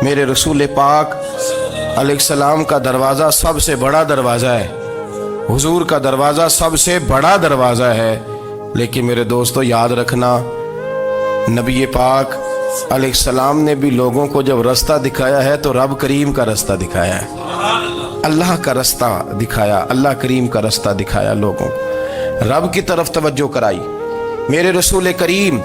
میرے رسول پاک علیہ السلام کا دروازہ سب سے بڑا دروازہ ہے، حضور کا دروازہ سب سے بڑا دروازہ ہے، لیکن میرے دوستو یاد رکھنا، نبی پاک علیہ السلام نے بھی لوگوں کو جب رستہ دکھایا ہے تو رب کریم کا رستہ دکھایا ہے، اللہ کا رستہ دکھایا، اللہ کریم کا رستہ دکھایا، لوگوں کو رب کی طرف توجہ کرائی۔ میرے رسول کریم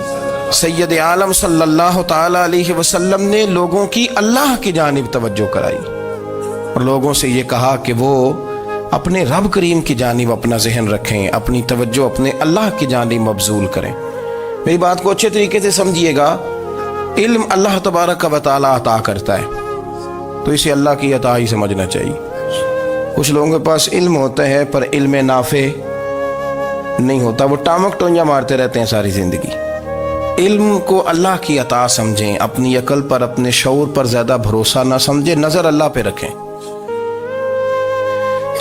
سید عالم صلی اللہ تعالی علیہ وسلم نے لوگوں کی اللہ کی جانب توجہ کرائی اور لوگوں سے یہ کہا کہ وہ اپنے رب کریم کی جانب اپنا ذہن رکھیں، اپنی توجہ اپنے اللہ کی جانب مبذول کریں۔ میری بات کو اچھے طریقے سے سمجھیے گا، علم اللہ تبارک و تعالی عطا کرتا ہے تو اسے اللہ کی عطا ہی سمجھنا چاہیے۔ کچھ لوگوں کے پاس علم ہوتا ہے پر علم نافع نہیں ہوتا، وہ ٹامک ٹونجا مارتے رہتے ہیں ساری زندگی۔ علم کو اللہ کی عطا سمجھیں، اپنی عقل پر اپنے شعور پر زیادہ بھروسہ نہ سمجھیں، نظر اللہ پہ رکھیں۔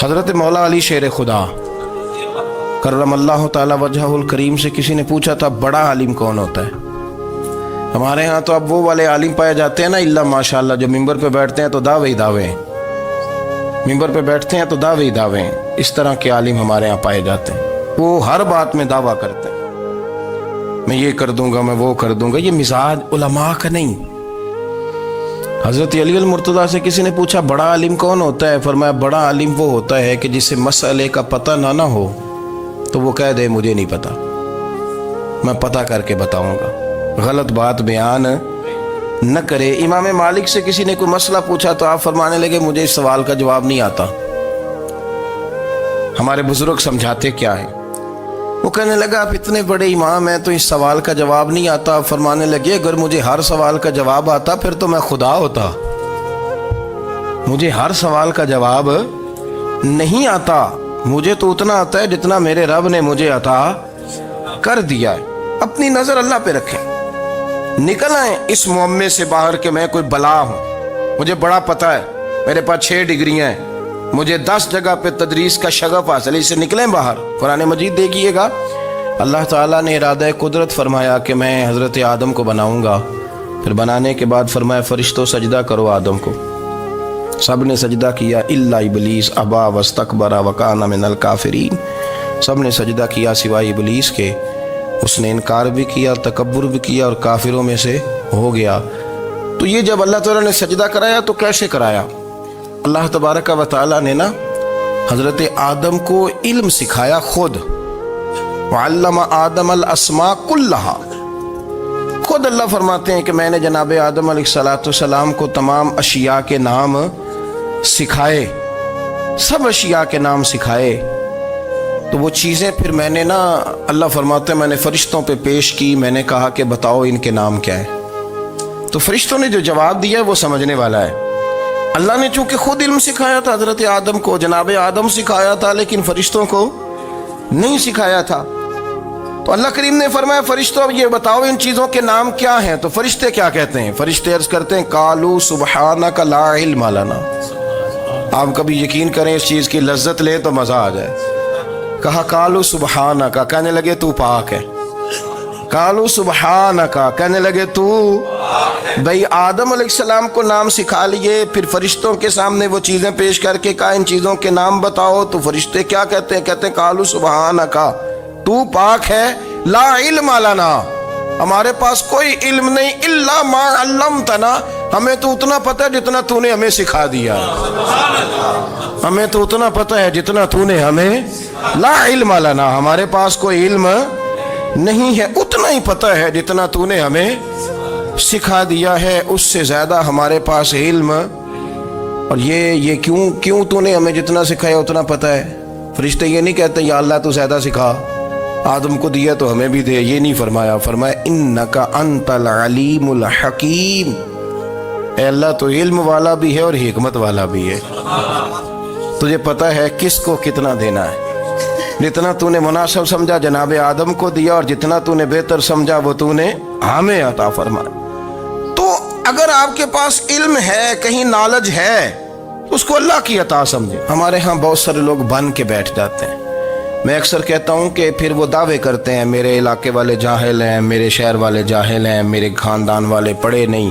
حضرت مولا علی شیر خدا کرم اللہ تعالی وجہہ الکریم سے کسی نے پوچھا تھا بڑا عالم کون ہوتا ہے؟ ہمارے ہاں تو اب وہ والے عالم پائے جاتے ہیں نا، اللہ ماشاءاللہ، جو ممبر پہ بیٹھتے ہیں تو دعوے ہی دعوے ہیں، ممبر پہ بیٹھتے ہیں تو دعوے ہی دعوے ہیں، اس طرح کے عالم ہمارے ہاں پائے جاتے ہیں۔ وہ ہر بات میں دعویٰ کرتے ہیں، میں یہ کر دوں گا، میں وہ کر دوں گا۔ یہ مزاج علماء کا نہیں۔ حضرت علی المرتضیٰ سے کسی نے پوچھا بڑا عالم کون ہوتا ہے؟ فرمایا بڑا عالم وہ ہوتا ہے کہ جسے مسئلے کا پتہ نہ ہو تو وہ کہہ دے مجھے نہیں پتا، میں پتہ کر کے بتاؤں گا، غلط بات بیان نہ کرے۔ امام مالک سے کسی نے کوئی مسئلہ پوچھا تو آپ فرمانے لگے مجھے اس سوال کا جواب نہیں آتا، ہمارے بزرگ سمجھاتے کیا ہے؟ وہ کہنے لگا آپ اتنے بڑے امام ہیں تو اس سوال کا جواب نہیں آتا۔ آپ فرمانے لگے اگر مجھے ہر سوال کا جواب آتا پھر تو میں خدا ہوتا، مجھے ہر سوال کا جواب نہیں آتا، مجھے تو اتنا آتا ہے جتنا میرے رب نے مجھے عطا کر دیا ہے۔ اپنی نظر اللہ پہ رکھیں، نکل آئیں اس معمے سے باہر کہ میں کوئی بلا ہوں، مجھے بڑا پتہ ہے، میرے پاس 6 ڈگریاں ہیں، مجھے 10 جگہ پہ تدریس کا شغف حاصل ہے، اس سے نکلیں باہر۔ قرآن مجید دیکھیے گا، اللہ تعالیٰ نے ارادہ قدرت فرمایا کہ میں حضرت آدم کو بناؤں گا، پھر بنانے کے بعد فرمایا فرشتوں سجدہ کرو آدم کو، سب نے سجدہ کیا الا ابلیس ابا واستکبر وکان من الکافرین، سب نے سجدہ کیا سوائے ابلیس کے، اس نے انکار بھی کیا، تکبر بھی کیا اور کافروں میں سے ہو گیا۔ تو یہ جب اللہ تعالیٰ نے سجدہ کرایا تو کیسے کرایا؟ اللہ تبارک و تعالیٰ نے نا حضرت آدم کو علم سکھایا خود، وعلم آدم الاسماء کلہا، خود اللہ فرماتے ہیں کہ میں نے جناب آدم علیہ السلام کو تمام اشیاء کے نام سکھائے، سب اشیاء کے نام سکھائے۔ تو وہ چیزیں پھر میں نے نا، اللہ فرماتے ہیں میں نے فرشتوں پہ پیش کی، میں نے کہا کہ بتاؤ ان کے نام کیا ہے، تو فرشتوں نے جو جواب دیا وہ سمجھنے والا ہے۔ اللہ نے چونکہ خود علم سکھایا تھا حضرت آدم کو، جناب آدم سکھایا تھا، لیکن فرشتوں کو نہیں سکھایا تھا۔ تو اللہ کریم نے فرمایا فرشتوں یہ بتاؤ ان چیزوں کے نام کیا ہیں؟ تو فرشتے کیا کہتے ہیں؟ فرشتے عرض کرتے ہیں قالوا سبحانک لا علم لنا۔ آپ کبھی یقین کریں اس چیز کی لذت لے تو مزہ آ جائے۔ کہا قالوا سبحانک، کہنے لگے تو پاک ہے، قالوا سبحانک، کہنے لگے تو بھئی آدم علیہ السلام کو نام سکھا لیے، پھر فرشتوں کے سامنے وہ چیزیں پیش کر کے کہا ان چیزوں کے نام بتاؤ، تو فرشتے کیا کہتے ہیں؟ کہتے ہیں قالوا سبحانک، تو پاک ہے، لا علم لنا، ہمارے پاس کوئی علم نہیں، الا ما علمتنا، ہمیں تو اتنا پتہ ہے جتنا تو نے ہمیں سکھا دیا، ہمیں تو اتنا پتہ ہے جتنا تو نے ہمیں، لا علم لنا، ہمارے پاس کوئی علم نہیں ہے، اتنا ہی پتہ ہے جتنا تو نے ہمیں سکھا دیا ہے، اس سے زیادہ ہمارے پاس علم۔ اور یہ کیوں تو نے ہمیں جتنا سکھایا اتنا پتہ ہے؟ فرشتے یہ نہیں کہتے یا اللہ تو زیادہ سکھا، آدم کو دیا تو ہمیں بھی دے، یہ نہیں فرمایا، فرمایا انک انت العلیم الحکیم، اے اللہ تو علم والا بھی ہے اور حکمت والا بھی ہے، تجھے پتہ ہے کس کو کتنا دینا ہے، جتنا تو نے مناسب سمجھا جناب آدم کو دیا، اور جتنا تو نے بہتر سمجھا وہ تو نے ہمیں عطا فرمایا۔ تو اگر آپ کے پاس علم ہے، کہیں نالج ہے، اس کو اللہ کی عطا سمجھیں۔ ہمارے ہاں بہت سارے لوگ بن کے بیٹھ جاتے ہیں، میں اکثر کہتا ہوں کہ پھر وہ دعوے کرتے ہیں میرے علاقے والے جاہل ہیں، میرے شہر والے جاہل ہیں، میرے خاندان والے پڑھے نہیں،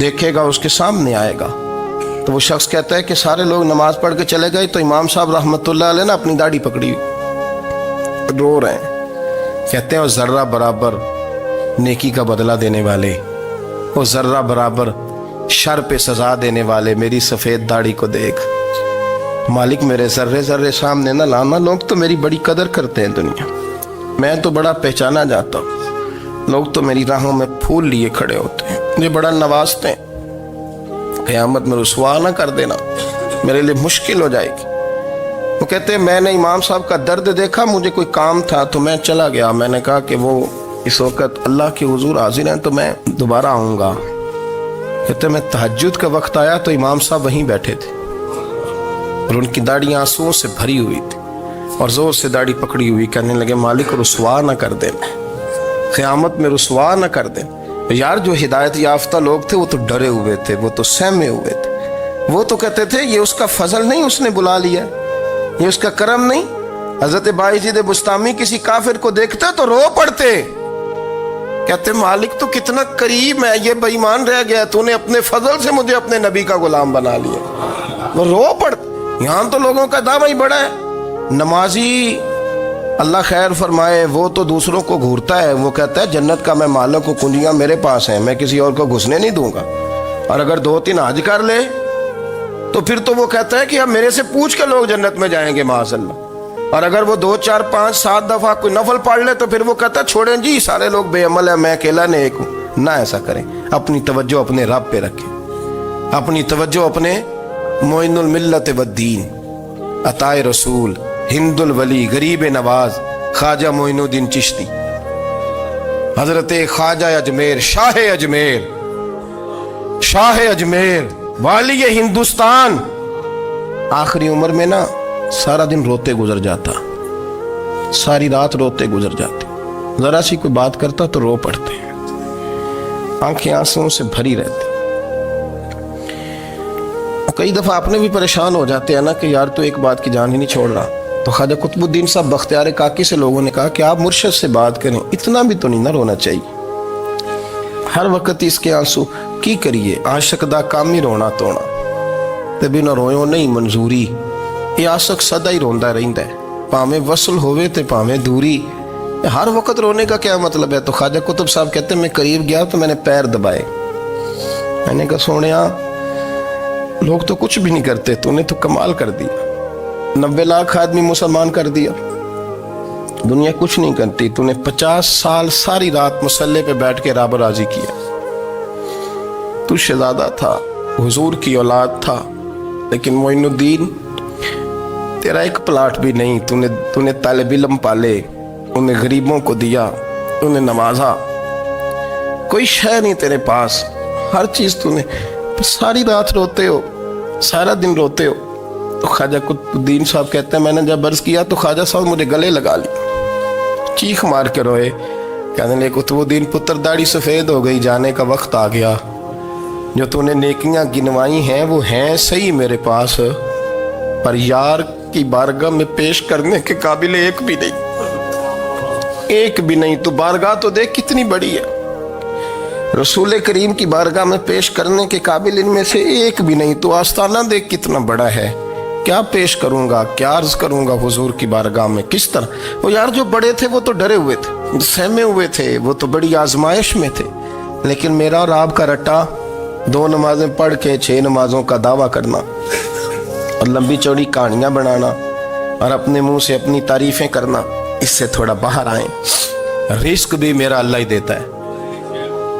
دیکھے گا اس کے سامنے آئے گا. تو وہ شخص کہتا ہے کہ سارے لوگ نماز پڑھ کے چلے گئے تو امام صاحب رحمۃ اللہ علیہ نے اپنی داڑھی پکڑی رو رہے ہیں. کہتے ہیں وہ ذرہ برابر نیکی کا بدلہ دینے والے، وہ ذرہ برابر شر پہ سزا دینے والے میری سفید داڑھی کو دیکھ. مالک میرے ذرے ذرے سامنے نہ لانا، لوگ تو میری بڑی قدر کرتے ہیں دنیا، میں تو بڑا پہچانا جاتا ہوں، لوگ تو میری راہوں میں پھول لیے کھڑے ہوتے ہیں، مجھے بڑا نوازتے ہیں. قیامت میں رسوا نہ کر دینا، میرے لیے مشکل ہو جائے گی. وہ کہتے ہیں میں نے امام صاحب کا درد دیکھا، مجھے کوئی کام تھا تو میں چلا گیا. میں نے کہا کہ وہ اس وقت اللہ کے حضور حاضر ہیں تو میں دوبارہ آؤں گا. کہتے ہیں میں تہجد کا وقت آیا تو امام صاحب وہیں بیٹھے تھے اور ان کی داڑھی آنسوؤں سے بھری ہوئی تھی اور زور سے داڑھی پکڑی ہوئی. کہنے لگے مالک رسوا نہ کر دیں، قیامت میں رسوا نہ کر دیں. یار جو ہدایت یافتہ لوگ تھے وہ تو ڈرے ہوئے تھے، وہ تو سہمے ہوئے تھے. وہ تو کہتے تھے یہ اس کا فضل نہیں، اس نے بلا لیا، یہ اس کا کرم نہیں. حضرت بایزید بستامی کسی کافر کو دیکھتے تو رو پڑتے، کہتے مالک تو کتنا قریب ہے، یہ بے ایمان رہ گیا، تو نے اپنے فضل سے مجھے اپنے نبی کا غلام بنا لیا. وہ رو پڑتے. یہاں تو لوگوں کا دعویٰ ہی بڑا ہے. نمازی اللہ خیر فرمائے وہ تو دوسروں کو گھورتا ہے، وہ کہتا ہے جنت کا میں مالک ہوں، کنجیاں میرے پاس ہیں، میں کسی اور کو گھسنے نہیں دوں گا. اور اگر 2-3 حج کر لے تو پھر تو وہ کہتا ہے کہ اب میرے سے پوچھ کے لوگ جنت میں جائیں گے معاذ اللہ. اور اگر وہ 2 4 5 7 دفعہ کوئی نفل پڑھ لے تو پھر وہ کہتا ہے چھوڑیں جی سارے لوگ بے عمل ہیں، میں اکیلا نیک ہوں. نہ ایسا کریں، اپنی توجہ اپنے رب پہ رکھیں، اپنی توجہ اپنے معین الملت والدین، عطائے رسول، ہند الولی، غریب نواز، خواجہ معین الدین چشتی، حضرت خواجہ اجمیر، شاہ اجمیر، شاہ اجمیر، والی ہندوستان. آخری عمر میں نا سارا دن روتے گزر جاتا، ساری رات روتے گزر جاتے، ذرا سی کوئی بات کرتا تو رو پڑتے، آنکھیں آنسوں سے بھری رہتی. کئی دفعہ آپ نے بھی پریشان ہو جاتے ہیں نا کہ یار تو ایک بات کی جان ہی نہیں چھوڑ رہا. تو خواجہ قطب الدین صاحب بختیار کاکی سے لوگوں نے کہا کہ آپ مرشد سے بات کریں، اتنا بھی تو نہیں نہ رونا چاہیے، ہر وقت اس کے آنسو کی کریے. عاشق دا کام ہی رونا تونا تے بنا رویوں نہیں منظوری. یہ عاشق سدا ہی روندا رہندا ہے، پاویں وصل ہوئے تے پاویں دوری. ہر وقت رونے کا کیا مطلب ہے؟ تو خواجہ قطب صاحب کہتے ہیں میں قریب گیا تو میں نے پیر دبائے، میں نے کہا سونیا لوگ تو کچھ بھی نہیں کرتے، تو نے تو کمال کر دیا. 90 لاکھ آدمی مسلمان کر دیا، دنیا کچھ نہیں کرتی. تو نے 50 سال ساری رات مسلح پہ بیٹھ کے رب راضی کیا. تو شہزادہ تھا، حضور کی اولاد تھا، لیکن معین الدین تیرا ایک پلاٹ بھی نہیں. تو نے طالب علم پالے، انہیں غریبوں کو دیا، انہیں نوازا، کوئی شے نہیں تیرے پاس، ہر چیز تو نے. ساری رات روتے ہو، سارا دن روتے ہو. تو خواجہ قطب الدین صاحب کہتے ہیں میں نے جب عرض کیا تو خواجہ صاحب مجھے گلے لگا لیا، چیخ مار کے روئے. کہنے لگے قطب الدین پتر داڑھی سفید ہو گئی، جانے کا وقت آ گیا. جو تو نے نیکیاں گنوائی ہیں وہ ہیں صحیح میرے پاس، پر یار کی بارگاہ میں پیش کرنے کے قابل ایک بھی نہیں، ایک بھی نہیں. تو بارگاہ تو دیکھ کتنی بڑی ہے، رسول کریم کی بارگاہ میں پیش کرنے کے قابل ان میں سے ایک بھی نہیں. تو آستانہ دیکھ کتنا بڑا ہے، کیا پیش کروں گا، کیا عرض کروں گا حضور کی بارگاہ میں، کس طرح. وہ یار جو بڑے تھے وہ تو ڈرے ہوئے تھے، سہمے ہوئے تھے، وہ تو بڑی آزمائش میں تھے. لیکن میرا اور آپ کا رٹا 2 نمازیں پڑھ کے 6 نمازوں کا دعویٰ کرنا اور لمبی چوڑی کہانیاں بنانا اور اپنے منہ سے اپنی تعریفیں کرنا، اس سے تھوڑا باہر آئیں. رزق بھی میرا اللہ ہی دیتا ہے،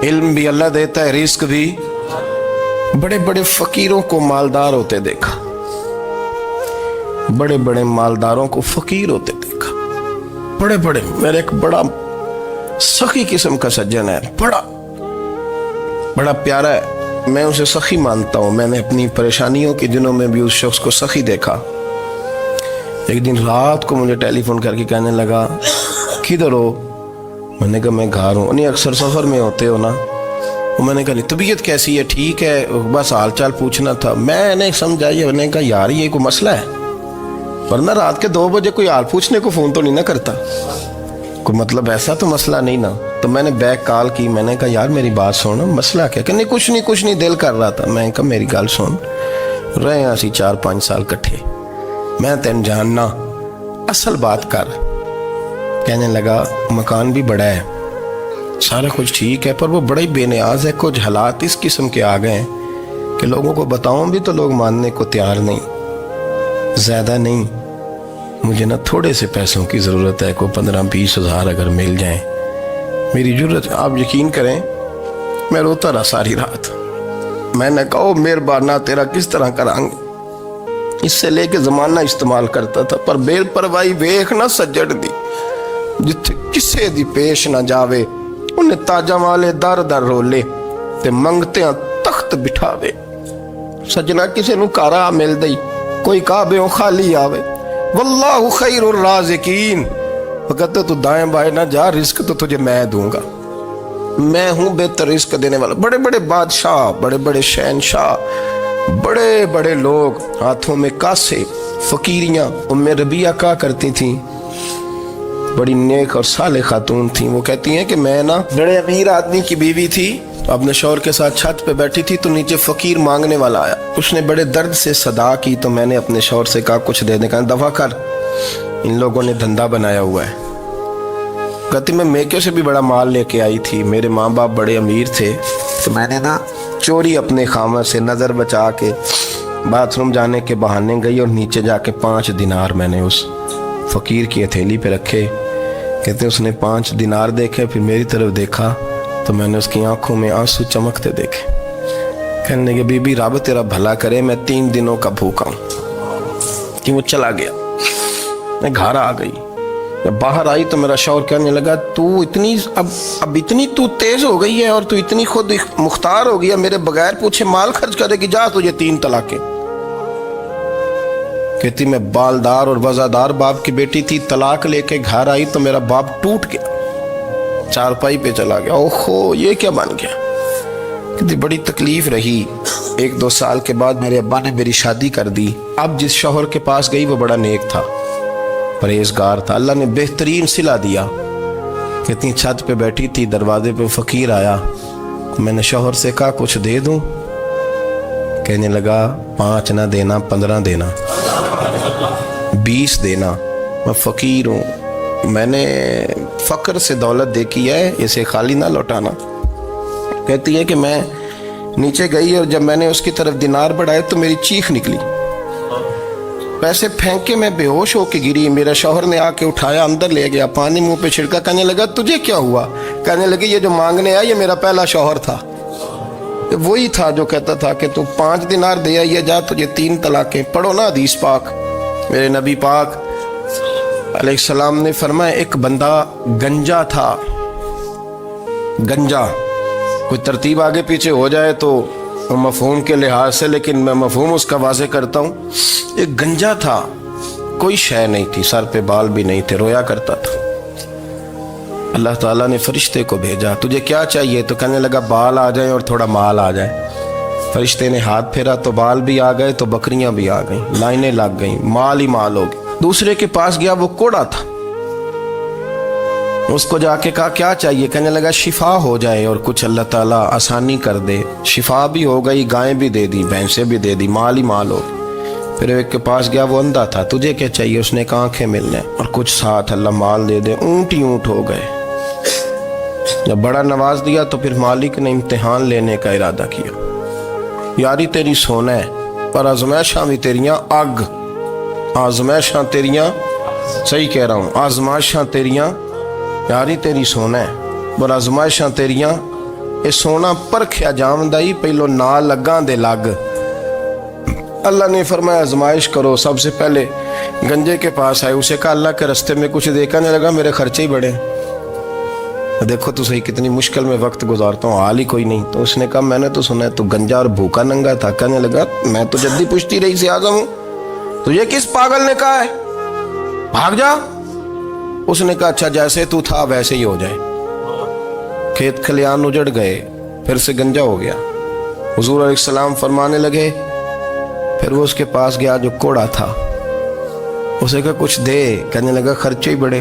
علم بھی اللہ دیتا ہے، رزق بھی. بڑے بڑے فقیروں کو مالدار ہوتے دیکھا، بڑے بڑے مالداروں کو فقیر ہوتے دیکھا. بڑے بڑے، میرے ایک بڑا سخی قسم کا سجن ہے، بڑا پیارا ہے، میں اسے سخی مانتا ہوں. میں نے اپنی پریشانیوں کے دنوں میں بھی اس شخص کو سخی دیکھا. ایک دن رات کو مجھے ٹیلی فون کر کے کہنے لگا کدھر ہو؟ میں نے کہا میں گھر ہوں. نہیں اکثر سفر میں ہوتے ہو نا؟ میں نے کہا نہیں طبیعت کیسی ہے؟ ٹھیک ہے، بس حال چال پوچھنا تھا. میں نے سمجھائی، میں نے کہا یار یہ کوئی مسئلہ ہے؟ ورنہ رات کے 2 بجے کوئی حال پوچھنے کو فون تو نہیں نہ کرتا، کوئی مطلب ایسا تو مسئلہ نہیں نا. تو میں نے بیک کال کی, میں نے کہا یار میری بات سن, مسئلہ کیا؟ کہ نہیں کچھ نہیں دل کر رہا تھا. میں کہا میری گل سن, رہے ہیں اسی 4-5 سال کٹھے, میں تین جاننا, اصل بات کر. کہنے لگا مکان بھی بڑا ہے, سارا کچھ ٹھیک ہے, پر وہ بڑا ہی بے نیاز ہے. کچھ حالات اس قسم کے آ گئے ہیں کہ لوگوں کو بتاؤں بھی تو لوگ ماننے کو تیار نہیں. زیادہ نہیں, مجھے نا تھوڑے سے پیسوں کی ضرورت ہے, کوئی 15-20 ہزار اگر مل جائیں, میری ضرورت. آپ یقین کریں میں روتا رہا ساری رات. میں نے کہا مہربانہ تیرا کس طرح کریں گے, اس سے لے کے زمانہ استعمال کرتا تھا, پر بے پرواہی ویخ نہ سجڑ دی, جتھے کسے دی پیش نہ جاوے انہیں تاجاں والے در در رولے تے منگتے ہیں تخت بٹھاوے. سجنا کسے نو کارا مل دئی, کوئی کعبے خالی آوے. واللہ خیر الرازقین, وہ کہتے تو دائیں بائیں نہ جا, رزق تو تجھے میں دوں گا, میں ہوں بہتر رزق دینے والا. بڑے بڑے بادشاہ, بڑے بڑے شہنشاہ, بڑے بڑے لوگ, ہاتھوں میں کاسے, فقیریاں. ام ربیہ کہا کرتی تھیں, بڑی نیک اور صالح خاتون تھیں. وہ کہتی ہیں کہ میں نا بڑے امیر آدمی کی بیوی تھی, اپنے شوہر کے ساتھ چھت پہ بیٹھی تھی تو نیچے فقیر مانگنے والا آیا. اس نے بڑے درد سے صدا کی تو میں نے اپنے شوہر سے کہا کچھ دے دیں. کہا دفع کر, ان لوگوں نے دھندا بنایا ہوا ہے. کہتی میں میکے سے بھی بڑا مال لے کے آئی تھی, میرے ماں باپ بڑے امیر تھے, تو میں نے نا چوری اپنے خامہ سے نظر بچا کے باتھ روم جانے کے بہانے گئی اور نیچے جا کے 5 دینار میں نے اس فقیر کی ہتھیلی پہ رکھے. کہتے اس نے 5 دینار دیکھے, پھر میری طرف دیکھا تو میں نے اس کی آنکھوں میں آنسو چمکتے دیکھے. کہنے لگے بی بی رب تیرا بھلا کرے, میں 3 دنوں کا بھوکا ہوں. کہ وہ چلا گیا. میں گھر آ گئی, جب باہر آئی تو میرا شوہر کہنے لگا تو اتنی اب اتنی تو تیز ہو گئی ہے اور تو اتنی خود مختار ہو گیا, میرے بغیر پوچھے مال خرچ کرے گی, جا تجھے 3 طلاقیں. کہتی میں بالدار اور وزادار باپ کی بیٹی تھی, طلاق لے کے گھر آئی تو میرا باپ ٹوٹ گیا, چارپائی پہ چلا گیا. اوہو یہ کیا بن گیا. کہتی بڑی تکلیف رہی. 1-2 سال کے بعد میرے ابا نے میری شادی کر دی. اب جس شوہر کے پاس گئی وہ بڑا نیک تھا, پرہیزگار تھا, اللہ نے بہترین صلہ دیا. کہتی چھت پہ بیٹھی تھی, دروازے پہ فقیر آیا, میں نے شوہر سے کہا کچھ دے دوں. کہنے لگا 5 نہ دینا, 15 دینا, 20 دینا, میں فقیر ہوں, میں نے فقر سے دولت دیکھی ہے, اسے خالی نہ لوٹانا. کہتی ہے کہ میں نیچے گئی اور جب میں نے اس کی طرف دینار بڑھائے تو میری چیخ نکلی, پیسے پھینک کے میں بے ہوش ہو کے گری. میرا شوہر نے آ کے اٹھایا, اندر لے گیا, پانی منہ پہ چھڑکا. کہنے لگا تجھے کیا ہوا؟ کہنے لگے یہ جو مانگنے آیا یہ میرا پہلا شوہر تھا, وہی تھا جو کہتا تھا کہ تو 5 دینار دے آئیے, جا تجھے 3 طلاقیں. پڑھو نا حدیث پاک. میرے نبی پاک علیہ السلام نے فرمایا ایک بندہ گنجا تھا. گنجا, کوئی ترتیب آگے پیچھے ہو جائے تو مفہوم کے لحاظ سے, لیکن میں مفہوم اس کا واضح کرتا ہوں. ایک گنجا تھا, کوئی شے نہیں تھی, سر پہ بال بھی نہیں تھے, رویا کرتا تھا. اللہ تعالیٰ نے فرشتے کو بھیجا, تجھے کیا چاہیے؟ تو کہنے لگا بال آ جائیں اور تھوڑا مال آ جائے. فرشتے نے ہاتھ پھیرا تو بال بھی آ گئے, تو بکریاں بھی آ گئیں, لائنیں لگ گئیں, مال ہی مال ہو گئے. دوسرے کے پاس گیا, وہ کوڑا تھا, اس کو جا کے کہا کیا چاہیے؟ کہنے لگا شفا ہو جائے اور کچھ اللہ تعالیٰ آسانی کر دے. شفا بھی ہو گئی, گائیں بھی دے دی, بھینسیں بھی دے دی, مال ہی مال ہو گئی. پھر ایک کے پاس گیا, وہ اندھا تھا, تجھے کیا چاہیے؟ اس نے کہا آنکھیں ملنے اور کچھ ساتھ, اللہ مال دے دے. اونٹ ہی اونٹ ہو گئے. جب بڑا نواز دیا تو پھر مالک نے امتحان لینے کا ارادہ کیا. یاری تیری سونا ہے پر آزمائشاں بھی تیریاں اگ, آزمائشاں تیریاں, صحیح کہہ رہا ہوں, آزمائشاں تیریاں, یاری تیری سونا ہے پر آزمائشاں تیریاں. اے سونا پرکھیا جامدائی, پہلو نہ لگاں دے لگ. اللہ نے فرمایا آزمائش کرو. سب سے پہلے گنجے کے پاس آئے, اسے کہا اللہ کے رستے میں کچھ دیکھنے لگا, میرے خرچے ہی بڑے, دیکھو تو صحیح کتنی مشکل میں وقت گزارتا ہوں, حال ہی کوئی نہیں. تو اس نے کہا میں نے تو سنا ہے تو گنجا اور بھوکا ننگا تھا. کہنے لگا میں تو جدی پشتی رئیس اعظم ہوں, تو یہ کس پاگل نے کہا ہے بھاگ جا. اس نے کہا اچھا جیسے تو تھا ویسے ہی ہو جائے. کھیت کھلیان اجڑ گئے, پھر سے گنجا ہو گیا. حضور علیہ السلام فرمانے لگے, پھر وہ اس کے پاس گیا جو کوڑا تھا, اسے کہا کچھ دے. کہنے لگا خرچے ہی بڑے.